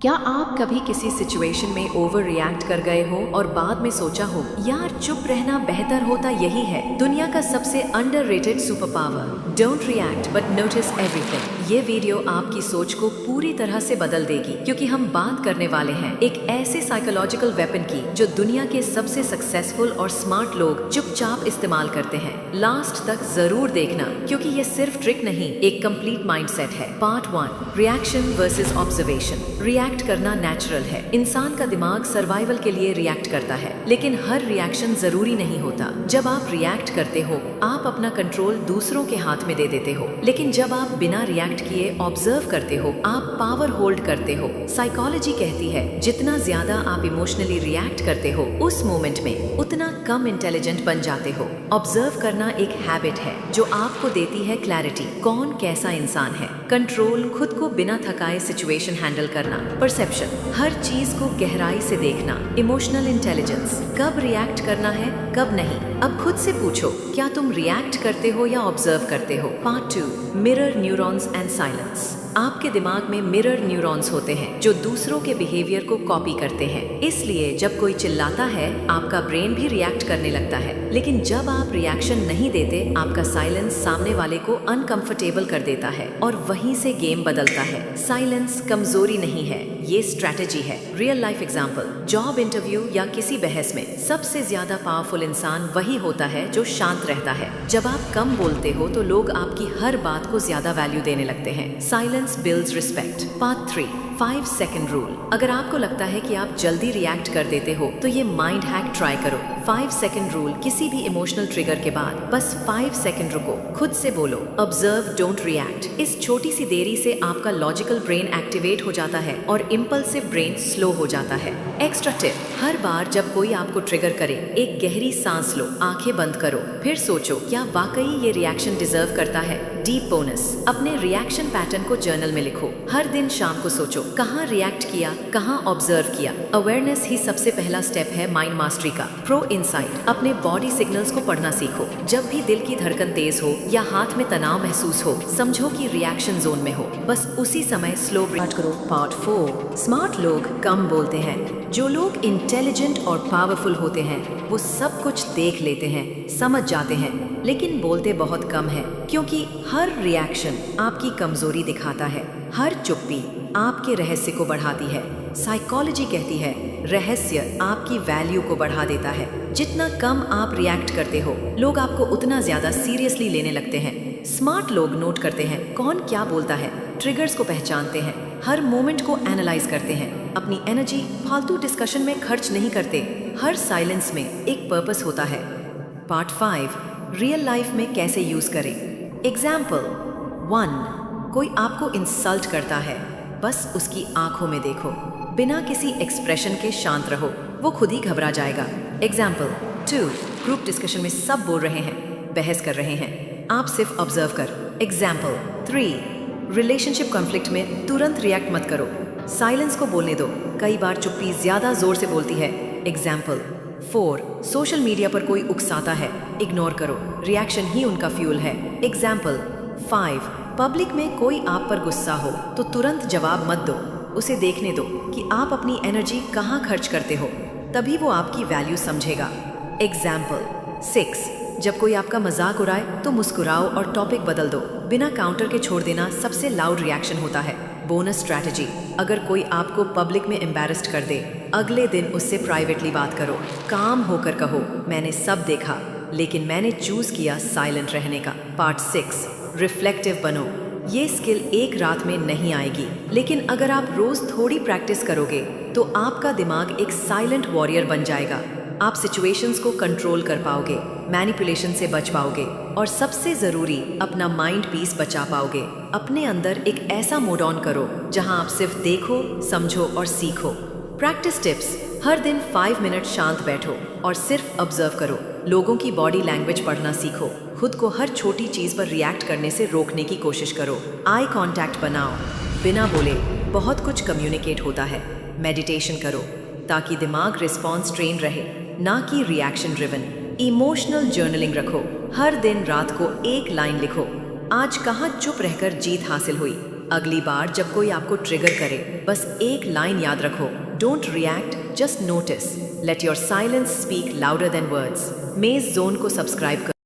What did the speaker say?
क्या आप कभी किसी सिचुएशन में ओवर रिएक्ट कर गए हो और बाद में सोचा हो यार चुप रहना बेहतर होता? यही है दुनिया का सबसे underrated super power, don't react but notice everything. ये वीडियो आपकी सोच को पूरी तरह से बदल देगी, क्योंकि हम बात करने वाले हैं एक ऐसे साइकोलॉजिकल वेपन की जो दुनिया के सबसे सक्सेसफुल और स्मार्ट लोग चुपचाप इस्तेमाल करते हैं। लास्ट तक जरूर देखना, क्योंकि ये सिर्फ ट्रिक नहीं, एक कंप्लीट माइंडसेट है। Part 1, reaction versus observation. React करना नेचुरल है, इंसान का दिमाग सर्वाइवल के लिए रिएक्ट करता है, लेकिन हर रिएक्शन जरूरी नहीं होता। जब आप रिएक्ट करते हो आप अपना कंट्रोल दूसरों के हाथ में दे देते हो, लेकिन जब आप बिना रिएक्ट किए ऑब्जर्व करते हो आप पावर होल्ड करते हो। साइकोलॉजी कहती है जितना ज्यादा आप इमोशनली रिएक्ट करते हो उस मोमेंट में उतना कम इंटेलिजेंट बन जाते हो। ऑब्जर्व करना एक हैबिट है जो आपको देती है क्लैरिटी, कौन कैसा इंसान है, कंट्रोल, खुद को बिना थकाए सिचुएशन हैंडल करना, परसेप्शन, हर चीज को गहराई से देखना, इमोशनल इंटेलिजेंस, कब रिएक्ट करना है कब नहीं। अब खुद से पूछो, क्या तुम रिएक्ट करते हो या ऑब्जर्व करते हो? Part 2, mirror neurons and silence. आपके दिमाग में मिरर न्यूरॉन्स होते हैं जो दूसरों के बिहेवियर को कॉपी करते हैं। इसलिए जब कोई चिल्लाता है आपका ब्रेन भी रिएक्ट करने लगता है, लेकिन जब आप रिएक्शन नहीं देते आपका साइलेंस सामने वाले को अनकंफर्टेबल कर देता है और वहीं से गेम बदलता है। साइलेंस कमजोरी नहीं है, ये स्ट्रैटेजी है। Real life example, job interview या किसी बहस में सबसे ज्यादा पावरफुल इंसान वही होता है जो शांत रहता है। जब आप कम बोलते हो तो लोग आपकी हर बात को ज्यादा वैल्यू देने लगते हैं। Silence builds respect. Part 3, 5 second rule. अगर आपको लगता है कि आप जल्दी रिएक्ट कर देते हो तो ये माइंड हैक ट्राई करो। 5 सेकंड रूल, किसी भी इमोशनल ट्रिगर के बाद बस 5 सेकंड रुको, खुद से बोलो ऑब्जर्व डोंट रिएक्ट। इस छोटी सी देरी से आपका लॉजिकल ब्रेन एक्टिवेट हो जाता है और इम्पल्सिव ब्रेन स्लो हो जाता है। एक्स्ट्रा टिप, हर बार जब कोई आपको ट्रिगर करे एक गहरी सांस लो, आंखें बंद करो, फिर सोचो क्या वाकई ये रिएक्शन डिजर्व करता है। डीप बोनस, अपने रिएक्शन पैटर्न को जर्नल में लिखो। हर दिन शाम को सोचो कहाँ रिएक्ट किया, कहाँ ऑब्जर्व किया। अवेयरनेस ही सबसे पहला स्टेप है माइंड मास्टरी का। प्रो इंसाइट, अपने बॉडी सिग्नल्स को पढ़ना सीखो। जब भी दिल की धड़कन तेज हो या हाथ में तनाव महसूस हो समझो कि रिएक्शन जोन में हो, बस उसी समय स्लो ब्रेथ करो। पार्ट 4, स्मार्ट लोग कम बोलते हैं। जो लोग इंटेलिजेंट और पावरफुल होते हैं वो सब कुछ देख लेते हैं, समझ जाते हैं, लेकिन बोलते बहुत कम है, क्योंकि हर रिएक्शन आपकी कमजोरी दिखाता है, हर चुप्पी आपके रहस्य को बढ़ाती है। साइकोलॉजी कहती है रहस्य आपकी वैल्यू को बढ़ा देता है। जितना कम आप रिएक्ट करते हो लोग आपको उतना ज्यादा सीरियसली लेने लगते हैं। स्मार्ट लोग नोट करते हैं कौन क्या बोलता है, ट्रिगर्स को पहचानते हैं, हर मोमेंट को एनालाइज करते हैं, अपनी एनर्जी फालतू डिस्कशन में खर्च नहीं करते। हर साइलेंस में एक पर्पस होता है। पार्ट 5, रियल लाइफ में कैसे यूज करें। एग्जाम्पल 1, कोई आपको इंसल्ट करता है, बस उसकी आंखों में देखो, बिना किसी एक्सप्रेशन के शांत रहो, वो खुद ही घबरा जाएगा। एग्जाम्पल 2, ग्रुप डिस्कशन में सब बोल रहे हैं, बहस कर रहे हैं, आप सिर्फ ऑब्जर्व कर। एग्जाम्पल 3, रिलेशनशिप कॉन्फ्लिक्ट में तुरंत रिएक्ट मत करो, साइलेंस को बोलने दो, कई बार चुप्पी ज्यादा जोर से बोलती है। एग्जाम्पल 4, सोशल मीडिया पर कोई उकसाता है, इग्नोर करो, रिएक्शन ही उनका फ्यूल है। एग्जाम्पल 5, पब्लिक में कोई आप पर गुस्सा हो तो तुरंत जवाब मत दो, उसे देखने दो कि आप अपनी एनर्जी कहाँ खर्च करते हो, तभी वो आपकी वैल्यू समझेगा। एग्जाम्पल 6, जब कोई आपका मजाक उड़ाए तो मुस्कुराओ और टॉपिक बदल दो, बिना काउंटर के छोड़ देना सबसे लाउड रिएक्शन होता है। बोनस स्ट्रैटेजी, अगर कोई आपको पब्लिक में एम्बैरेस्ड कर दे अगले दिन उससे प्राइवेटली बात करो, काम होकर कहो मैंने सब देखा लेकिन मैंने चूज किया साइलेंट रहने का। पार्ट 6, रिफ्लेक्टिव बनो। ये स्किल एक रात में नहीं आएगी, लेकिन अगर आप रोज थोड़ी प्रैक्टिस करोगे तो आपका दिमाग एक साइलेंट वॉरियर बन जाएगा। आप सिचुएशंस को कंट्रोल कर पाओगे, मैनिपुलेशन से बच पाओगे और सबसे जरूरी अपना माइंड पीस बचा पाओगे। अपने अंदर एक ऐसा मोड ऑन करो जहां आप सिर्फ देखो, समझो और सीखो। प्रैक्टिस टिप्स, हर दिन 5 मिनट शांत बैठो और सिर्फ ऑब्जर्व करो, लोगों की बॉडी लैंग्वेज पढ़ना सीखो, खुद को हर छोटी चीज पर रिएक्ट करने से रोकने की कोशिश करो। आई कांटेक्ट बनाओ, बिना बोले बहुत कुछ कम्युनिकेट होता है। मेडिटेशन करो ताकि दिमाग रिस्पॉन्स ट्रेन रहे, ना कि रिएक्शन ड्रिवन। इमोशनल जर्नलिंग रखो, हर दिन रात को एक लाइन लिखो, आज कहाँ चुप रहकर जीत हासिल हुई, अगली बार जब कोई आपको ट्रिगर करे, बस एक लाइन याद रखो, don't react, just notice, let your silence speak louder than words. मेज जोन को सब्सक्राइब करो।